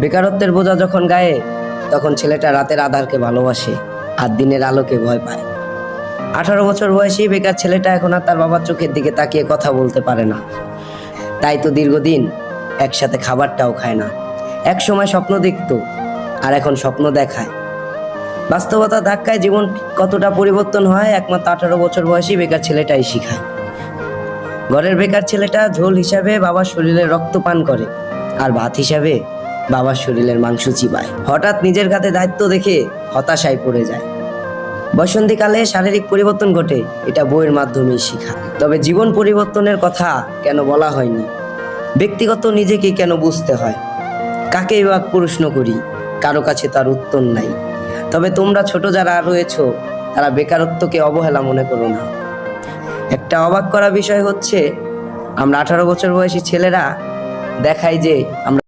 বেকারত্বের বোঝা যখন গায়ে, তখন ছেলেটা রাতের আধারকে ভালোবাসে আর দিনের আলোকে ভয় পায়। 18 বছর বয়সী বেকার ছেলেটা এখন আর তার বাবার চোখের দিকে তাকিয়ে কথা বলতে পারে না। তাই তো দীর্ঘদিন একসাথে খাবারটাও খায় না। এক সময় স্বপ্ন দেখতো, আর এখন স্বপ্ন দেখায়। বাস্তবতা ধাক্কায় জীবন কতটা পরিবর্তন হয় একমাত্র 18 বছর বয়সী বেকার ছেলেটাই শিখায়। ঘরের বেকার ছেলেটা ঝোল হিসাবে বাবার শরীরে রক্ত পান করে, আর ভাত হিসাবে বাবার শরীরের মাংস চিবায়। হঠাৎ নিজের কাঁধে দায়িত্ব দেখে হতাশায় পড়ে যায়। বসন্তীকালে শারীরিক পরিবর্তন ঘটে, এটা বইয়ের মাধ্যমেই শেখা। তবে জীবন পরিবর্তনের কথা কেন বলা হয়নি? ব্যক্তিগত নিজেকে কেন বুঝতে হয়? কাকেই বা প্রশ্ন করি, কারো কাছে তার উত্তর নাই। তবে তোমরা ছোট যারা রয়েছো, তারা বেকারত্বকে অবহেলা মনে করো না। একটা অবাক করা বিষয় হচ্ছে, আমরা 18 বছর বয়সী ছেলেরা দেখাই যে আমরা